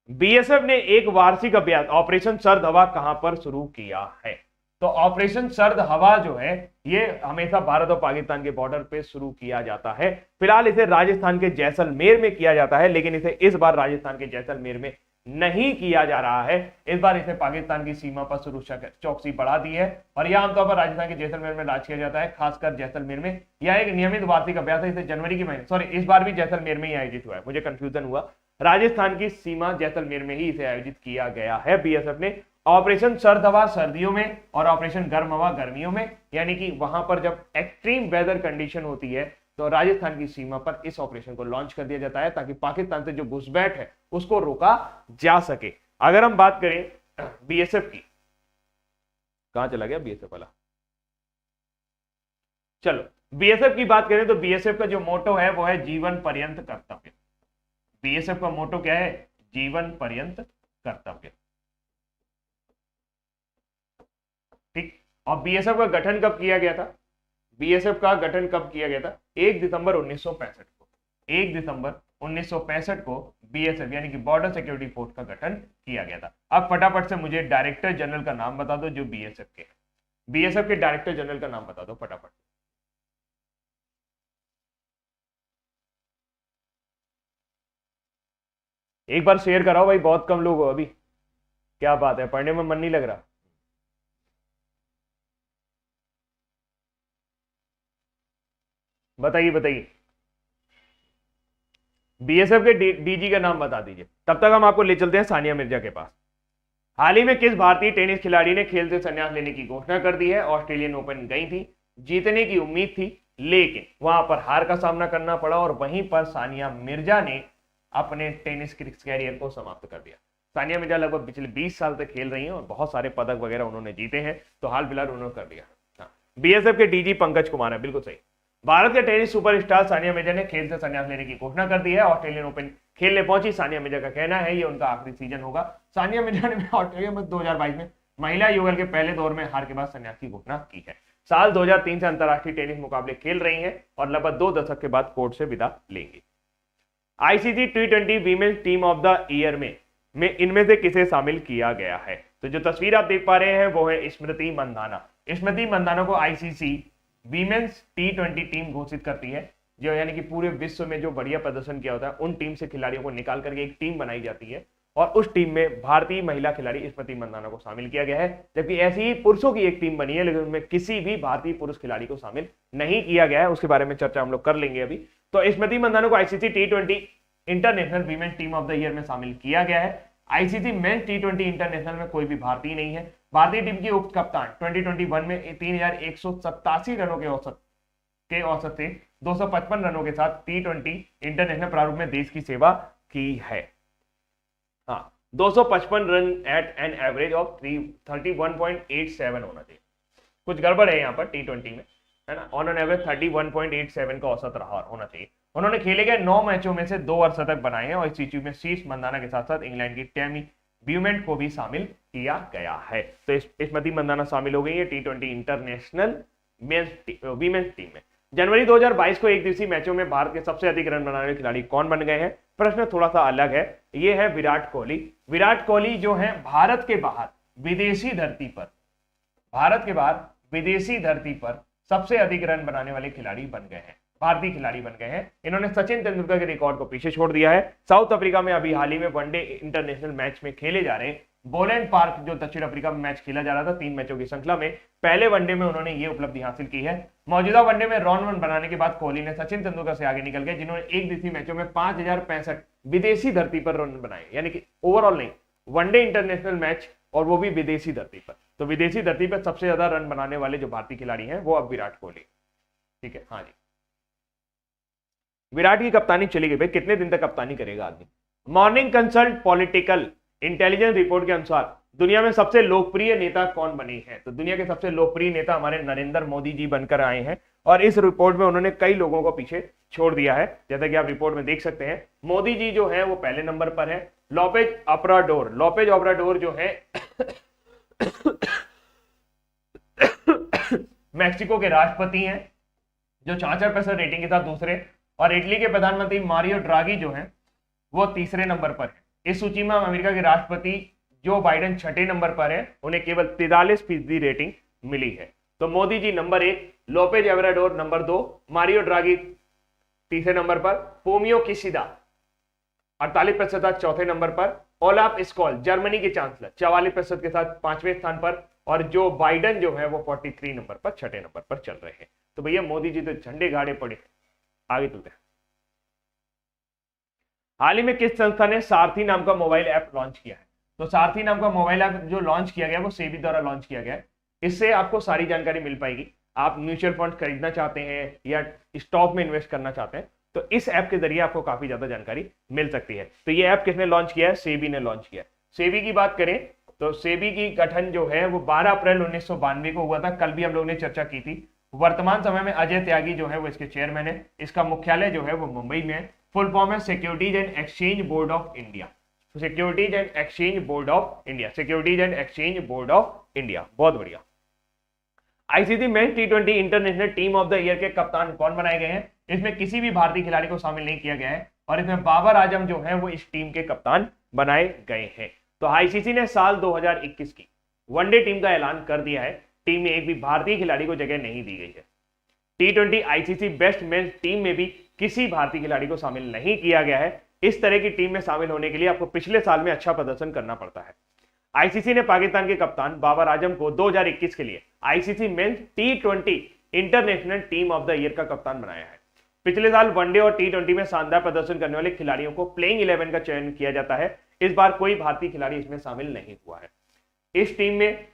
S1: बीएसएफ ने एक वार्षिक अभ्यास ऑपरेशन सर्द हवा कहां पर शुरू किया है? तो ऑपरेशन सर्द हवा जो है ये हमेशा भारत और पाकिस्तान के बॉर्डर पे शुरू किया जाता है। फिलहाल इसे राजस्थान के जैसलमेर में किया जाता है, लेकिन इसे इस बार राजस्थान के जैसलमेर में नहीं किया जा रहा है। इस बार इसे पाकिस्तान की सीमा पर सुरक्षा चौकसी बढ़ा दी है और यह आमतौर पर राजस्थान के जैसलमेर में राज किया जाता है, खासकर जैसलमेर में। यह एक नियमित वार्षिक अभ्यास है। इसे जनवरी के महीने इस बार भी जैसलमेर में ही आयोजित हुआ है, मुझे कंफ्यूजन हुआ। राजस्थान की सीमा जैसलमेर में ही इसे आयोजित किया गया है बीएसएफ ने। ऑपरेशन सर्द हवा सर्दियों में और ऑपरेशन गर्म हवा गर्मियों में, यानी कि वहां पर जब एक्सट्रीम वेदर कंडीशन होती है तो राजस्थान की सीमा पर इस ऑपरेशन को लॉन्च कर दिया जाता है ताकि पाकिस्तान से जो घुसपैठ है उसको रोका जा सके। अगर हम बात करें बीएसएफ की, कहां चला गया बीएसएफ वाला? चलो बीएसएफ की बात करें तो बीएसएफ का जो मोटो है वो है जीवन पर्यंत कर्तव्य। बीएसएफ का मोटो क्या है? जीवन पर्यंत कर्तव्य। ठीक, और बीएसएफ का गठन कब किया गया था? बीएसएफ का गठन कब किया गया था? 1 दिसंबर 1965 को। 1 दिसंबर 1965 को बीएसएफ यानी कि बॉर्डर सिक्योरिटी फोर्स का गठन किया गया था। अब फटाफट से मुझे डायरेक्टर जनरल का नाम बता दो जो बीएसएफ के, बीएसएफ के डायरेक्टर जनरल का नाम बता दो फटाफट। एक बार शेयर कराओ भाई, बहुत कम लोग हो अभी। क्या बात है, पढ़ने में मन नहीं लग रहा? बताइए बताइए, बीएसएफ के डीजी का नाम बता दीजिए। तब तक हम आपको ले चलते हैं सानिया मिर्जा के पास। हाल ही में किस भारतीय टेनिस खिलाड़ी ने खेल से संन्यास लेने की घोषणा कर दी है? ऑस्ट्रेलियन ओपन गई थी, जीतने की उम्मीद थी, लेकिन वहां पर हार का सामना करना पड़ा और वहीं पर सानिया मिर्जा ने अपने टेनिस कैरियर को समाप्त कर दिया। सानिया मिर्जा लगभग पिछले 20 साल तक खेल रही हैं और बहुत सारे पदक वगैरह उन्होंने जीते हैं, तो हाल फिलहाल उन्होंने कर दिया। बीएसएफ के डीजी पंकज कुमार है, बिल्कुल सही। भारत के टेनिस सुपरस्टार सानिया मिर्जा ने खेल से संन्यास लेने की घोषणा कर दी है। ऑस्ट्रेलियन ओपन खेलने पहुंची सानिया मिर्जा का कहना है ये उनका आखिरी सीजन होगा। सानिया मिर्जा ने ऑस्ट्रेलिया में 2022 में महिला युगल के पहले दौर में हार के बाद संन्यास की घोषणा की है। साल 2003 से अंतरराष्ट्रीय टेनिस मुकाबले खेल रही हैं और लगभग 2 दशक के बाद कोर्ट से विदा लेंगी। ICC T20 women's team of the year में इनमें से किसे शामिल किया गया है? तो जो तस्वीर आप देख पा रहे हैं वो है स्मृति मंदाना। स्मृति मंदाना को आईसीसी वीमेंस T20 टीम घोषित करती है, जो यानी कि पूरे विश्व में जो बढ़िया प्रदर्शन किया होता है उन टीम से खिलाड़ियों को निकाल करके एक टीम बनाई जाती है और उस टीम में भारतीय महिला खिलाड़ी स्मृति मंदाना को शामिल किया गया है। जबकि ऐसी ही पुरुषों की एक टीम बनी है लेकिन उनमें किसी भी भारतीय पुरुष खिलाड़ी को शामिल नहीं किया गया है, उसके बारे में चर्चा हम लोग कर लेंगे अभी। तो स्मृति मंदाना को ICC T20 international women team of the year में शामिल किया गया है। आईसीसी मेंस T20 इंटरनेशनल में कोई भी भारतीय नहीं है। भारतीय टीम की उप कप्तान 2021 में 3187 रनों के औसत से 255 रनों के साथ T20 इंटरनेशनल प्रारूप में देश की सेवा की है। हाँ, 255 run at an average of 31.87 होना चाहिए। कुछ गड़बड़ है यहाँ पर T20 में, है ना। ऑन एन एवरेज 31.87 का औसत रहा होना चाहिए। उन्होंने खेले गए 9 मैचों में से 2 अर्धशतक बनाए हैं और इस सूची में शीर्ष मंदाना के साथ साथ इंग्लैंड की टेमी ब्यूमेंट को भी शामिल किया गया है। तो स्मृति मंदाना शामिल हो गई है T20 इंटरनेशनल वीमेंस टीम में। जनवरी 2022 को एक दिवसीय मैचों में भारत के सबसे अधिक रन बनाने वाले खिलाड़ी कौन बन गए हैं? प्रश्न थोड़ा सा अलग है, ये है विराट कोहली। विराट कोहली जो है भारत के बाहर विदेशी धरती पर सबसे अधिक रन बनाने वाले खिलाड़ी बन गए हैं, भारतीय खिलाड़ी बन गए हैं। इन्होंने सचिन तेंदुलकर के रिकॉर्ड को पीछे छोड़ दिया है। साउथ अफ्रीका में अभी हाल ही में वनडे इंटरनेशनल मैच में खेले जा रहे बोलैंड पार्क जो दक्षिण अफ्रीका में मैच खेला जा रहा था 3 मैचों की श्रृंखला में, पहले वनडे में उन्होंने ये उपलब्धि हासिल की है। मौजूदा वनडे में रन बनाने के बाद कोहली ने सचिन तेंदुलकर से आगे निकल गए, जिन्होंने एक दिवसीय मैचों में 5065 विदेशी धरती पर रन बनाए, यानी कि ओवरऑल नहीं, वनडे इंटरनेशनल मैच और वो भी विदेशी धरती पर। तो विदेशी धरती पर सबसे ज्यादा रन बनाने वाले जो भारतीय खिलाड़ी हैं वो अब विराट कोहली। ठीक है, हाँ जी। विराट की कप्तानी चली गई, भाई कितने दिन तक कप्तानी करेगा आदमी? Morning consult political intelligence report के अनुसार दुनिया में सबसे लोकप्रिय नेता कौन बने हैं? तो दुनिया के सबसे लोकप्रिय नेता हमारे नरेंद्र मोदी जी बनकर आए हैं और इस रिपोर्ट में उन्होंने कई लोगों को पीछे छोड़ दिया है, जैसा कि आप रिपोर्ट में देख सकते हैं। मोदी जी जो है वो पहले नंबर पर है। लोपेज ओब्राडोर जो है मैक्सिको के राष्ट्रपति हैं जो 66% रेटिंग के साथ दूसरे, और इटली के प्रधानमंत्री मारियो ड्रागी जो हैं वो तीसरे नंबर पर है। इस सूची में अमेरिका के राष्ट्रपति जो बाइडेन छठे नंबर पर है, उन्हें केवल 43% रेटिंग मिली है। तो Modi ji number 1, Lopez Obrador number 2, Mario Draghi तीसरे नंबर पर, फोमियो किशिदा 48% के साथ चौथे नंबर पर, ओलाफ स्कॉल जर्मनी के चांसलर 44% के साथ 5वें स्थान पर, और जो बाइडेन जो है वो 43 नंबर पर छठे नंबर पर चल रहे हैं। तो भैया मोदी जी तो झंडे गाड़े पड़े। आगे चलते हैं। हाल ही में किस संस्था ने सारथी नाम का मोबाइल ऐप लॉन्च किया है? तो सारथी नाम का मोबाइल ऐप जो लॉन्च किया गया वो सेबी द्वारा लॉन्च किया गया है। इससे आपको सारी जानकारी मिल पाएगी। आप म्यूचुअल फंड खरीदना चाहते हैं या स्टॉक में इन्वेस्ट करना चाहते हैं तो इस ऐप के जरिए आपको काफी ज्यादा जानकारी मिल सकती है। तो ये ऐप किसने लॉन्च किया है? सेबी ने लॉन्च किया है। सेबी की बात करें तो सेबी की गठन जो है वो 12 अप्रैल 1992 को हुआ था। कल भी हम लोगों ने चर्चा की थी। वर्तमान समय में अजय त्यागी जो है वो इसके चेयरमैन है। इसका मुख्यालय जो है वो मुंबई में है। फुल फॉर्म है securities and exchange board of India. Securities and exchange board of India, securities and exchange board of India. बहुत बढ़िया। ICC men's T20 international team of the year के कप्तान कौन बनाए गए हैं? इसमें किसी भी भारतीय खिलाड़ी को शामिल नहीं किया गया है और इसमें बाबर आजम जो है वो इस टीम के कप्तान बनाए गए हैं। तो आईसीसी ने साल 2021 की वनडे टीम का ऐलान कर दिया है। टीम में एक भी भारतीय खिलाड़ी को जगह नहीं दी गई है। T20 ICC best men's team में भी किसी भारतीय खिलाड़ी को शामिल नहीं किया गया है। इस तरह की टीम में शामिल होने के लिए आपको पिछले साल में अच्छा प्रदर्शन करना पड़ता है। आईसीसी ने पाकिस्तान के कप्तान बाबर आजम को 2021 के लिए ICC men's T20 international team of the year का कप्तान बनाया है। पिछले साल वनडे और T20 में शानदार प्रदर्शन करने वाले खिलाड़ियों को प्लेइंग 11 का चयन किया जाता है। इस बार कोई भारतीय खिलाड़ी इसमें शामिल नहीं हुआ है। इस टीम में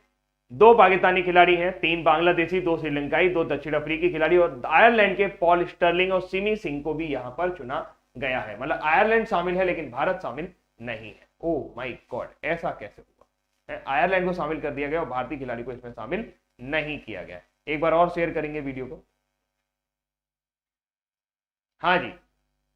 S1: 2 पाकिस्तानी खिलाड़ी हैं, 3 बांग्लादेशी, 2 श्रीलंकाई, 2 दक्षिण अफ्रीकी खिलाड़ी और आयरलैंड के पॉल स्टर्लिंग और सिमी सिंह को भी यहां पर चुना गया है। मतलब आयरलैंड शामिल है लेकिन भारत शामिल नहीं है। ओह माय गॉड, ऐसा कैसे हुआ? आयरलैंड को शामिल कर दिया गया और भारतीय खिलाड़ी को इसमें शामिल नहीं किया गया। एक बार और शेयर करेंगे वीडियो को। हाँ जी,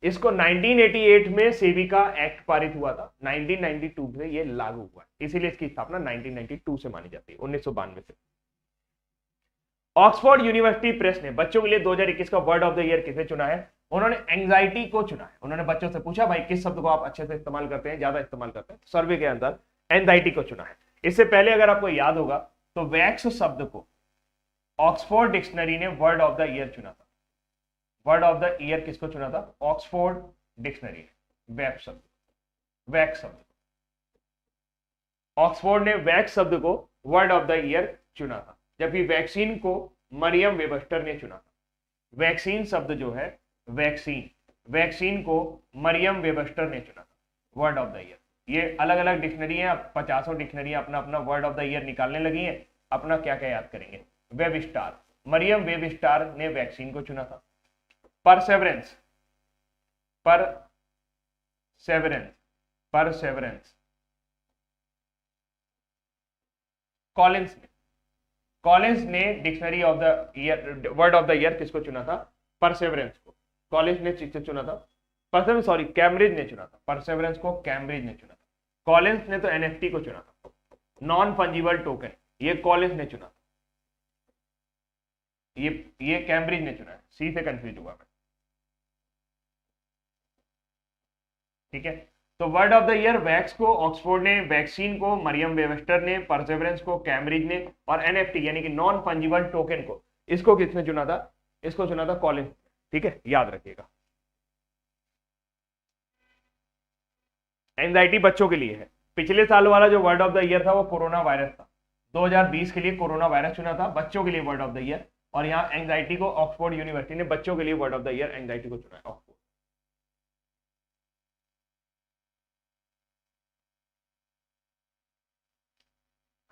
S1: इसको 1988 में सेबी का एक्ट पारित हुआ था। 1992 में ये लागू हुआ, इसीलिए इसकी स्थापना 1992 से मानी जाती है, 1992 से। ऑक्सफोर्ड यूनिवर्सिटी प्रेस ने बच्चों के लिए 2021 का वर्ड ऑफ द ईयर किसे चुना है? उन्होंने एंजाइटी को चुना है। उन्होंने बच्चों से पूछा भाई किस शब्द को आप अच्छे से इस्तेमाल करते हैं, ज्यादा इस्तेमाल करते हैं, सर्वे के अंदर एंजाइटी को चुना है। इससे पहले अगर आपको याद होगा तो वैक्स शब्द को ऑक्सफोर्ड डिक्शनरी ने वर्ड ऑफ द ईयर चुना था। वर्ड ऑफ द ईयर किसको चुना था? ऑक्सफोर्ड डिक्शनरी ने वैक्स शब्द ऑक्सफोर्ड ने वैक्स शब्द को वर्ड ऑफ द ईयर चुना था, जबकि वैक्सीन को मरियम वेबस्टर ने चुना था। वैक्सीन शब्द जो है वैक्सीन को मरियम वेबस्टर ने चुना था वर्ड ऑफ द ईयर। ये अलग अलग डिक्शनरी है, 50 डिक्शनरी अपना अपना वर्ड ऑफ द ईयर निकालने लगी है। अपना क्या क्या याद करेंगे? वेबस्टार, मरियम वेबस्टार ने वैक्सीन को चुना था। परसेवरेंस कॉलिंस ने dictionary of the year word of the year किसको चुना था? परसेवरेंस को। कॉलिंस ने किसको चुना था? कैम्ब्रिज ने चुना था। परसेवरेंस को कैम्ब्रिज ने चुना था। कॉलिंस ने तो एनएफटी को चुना था, नॉन फंजिबल टोकन, ये कॉलिंस ने चुना था। ये कैम्ब्रिज ने चुना है। सी से कंफ्यूज हुआ मैं, ठीक है। तो word of the ear wax को ऑक्सफोर्ड ने, वैक्सीन को मरियम वेबस्टर ने, परसेवरेंस को कैम्ब्रिज ने, और एनएफटी यानी कि नॉन फंजिबल टोकन को, इसको किसने चुना था? इसको चुना था कॉलिंस, ठीक है, याद रखिएगा। एंजाइटी बच्चों के लिए है। पिछले साल वाला जो वर्ड ऑफ द ईयर था वो कोरोना वायरस था। 2020 के लिए कोरोना वायरस चुना था बच्चों के लिए वर्ड ऑफ द ईयर, और यहाँ एंजाइटी को ऑक्सफोर्ड यूनिवर्सिटी ने बच्चों के लिए word of the year anxiety को चुना है। ऑक्सफोर्ड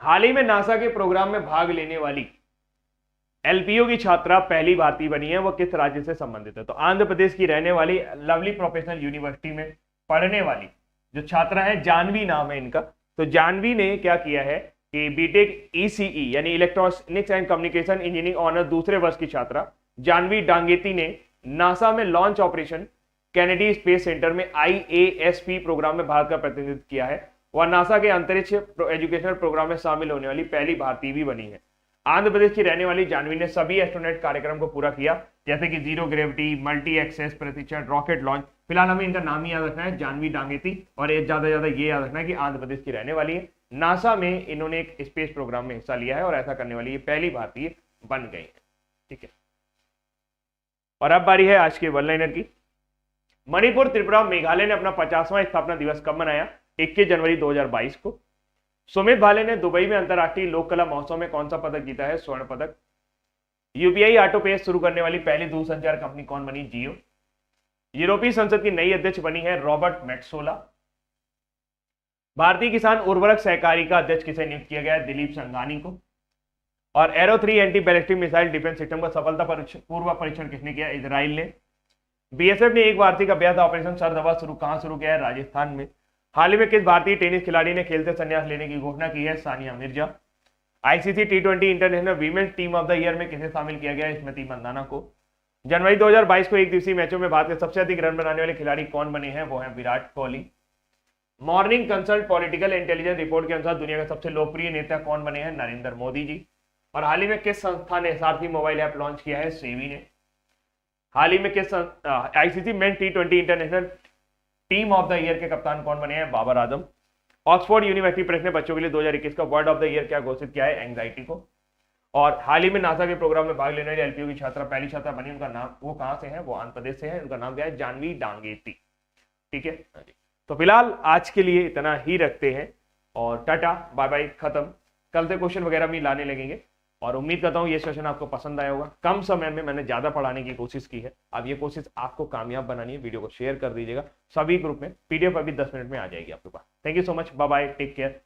S1: हाल ही में नासा के प्रोग्राम में भाग लेने वाली एलपीयू की छात्रा पहली भारतीय बनी है। वो किस राज्य से संबंधित है? तो आंध्र प्रदेश की रहने वाली लवली प्रोफेशनल यूनिवर्सिटी में पढ़ने वाली जो छात्रा है, जानवी नाम है इनका। तो जानवी ने क्या किया है कि बीटेक ईसीई यानी electronics and communication engineering honour दूसरे वर्ष की छात्रा जानवी डांगेती ने नासा में launch operation Kennedy space centre में IASP प्रोग्राम में भारत का प्रतिनिधित्व किया है। वह नासा के अंतरिक्ष एजुकेशनल प्रोग्राम में शामिल होने वाली पहली भारतीय भी बनी है। आंध्र प्रदेश की रहने वाली जानवी ने सभी एस्ट्रोनॉट कार्यक्रम को पूरा किया, जैसे कि जीरो ग्रेविटी, मल्टी एक्सेस प्रशिक्षण, रॉकेट लॉन्च। फिलहाल हमें इनका नाम ही याद रखना है, जानवी डांगेती, और ये ज्यादा ये याद रखना है कि आंध्र प्रदेश की रहने वाली है। नासा में इन्होंने एक स्पेस प्रोग्राम में हिस्सा लिया है और ऐसा करने वाली ये पहली भारतीय बन गई है, ठीक है। और अब बारी है आज के वन लाइनर की। मणिपुर, त्रिपुरा, मेघालय ने अपना 50वां स्थापना दिवस कब मनाया? 21 जनवरी 2022 को। सुमित भाले ने दुबई में अंतरराष्ट्रीय लोक कला महोत्सव में कौन सा पदक जीता है? स्वर्ण पदक। यूपीआई ऑटो पे शुरू करने वाली पहली दूरसंचार कंपनी कौन बनी? जियो। यूरोपीय संसद की नई अध्यक्ष बनी है रॉबर्ट मेट्सोला। भारतीय किसान उर्वरक सहकारी का अध्यक्ष किसे नियुक्त किया गया है? दिलीप संघानी को। और arrow 3 anti ballistic missile defence system का सफलता पूर्व परीक्षण किसने किया? इजराइल ने। बीएसएफ ने एक वार्षिक अभ्यास ऑपरेशन सरदवा कहां शुरू किया है? राजस्थान में। हाल ही में किस भारतीय टेनिस खिलाड़ी ने खेल से संन्यास लेने की घोषणा की है? Sania Mirza. ICC T20 international women's team of the year में किसे शामिल किया गया है? स्मृति मंदाना को। जनवरी 2022 को एक दिवसीय मैचों में भारत के सबसे अधिक रन बनाने वाले खिलाड़ी कौन बने हैं? वो है Virat Kohli. Morning consult political intelligence report के अनुसार दुनिया के सबसे लोकप्रिय नेता कौन बने हैं? नरेंद्र मोदी जी। और हाल ही में किस संस्था ने सारथी मोबाइल ऐप लॉन्च किया है? सेवी ने। हाल ही में किस ICC men's T20 international team of the year के कप्तान कौन बने हैं? Babar Azam. Oxford university press ने बच्चों के लिए 2021 का वर्ड ऑफ द ईयर क्या घोषित किया है? एंजाइटी को। और हाल ही में नासा के प्रोग्राम में भाग लेने वाली एलपीयू की छात्रा पहली छात्रा बनी, उनका नाम, वो कहां से है? वो आंध्र प्रदेश से है। उनका नाम क्या है? जानवी डांगेती, ठीक है। तो फिलहाल आज के लिए इतना ही रखते हैं और टाटा बाय बाय, खत्म। कल से क्वेश्चन वगैरह भी लाने लगेंगे और उम्मीद करता हूँ ये सेशन आपको पसंद आया होगा। कम समय में मैंने ज्यादा पढ़ाने की कोशिश की है। अब ये कोशिश आपको कामयाब बनानी है। वीडियो को शेयर कर दीजिएगा सभी ग्रुप में। पीडीएफ अभी 10 मिनट में आ जाएगी आपके पास। Thank you so much, bye bye, take care.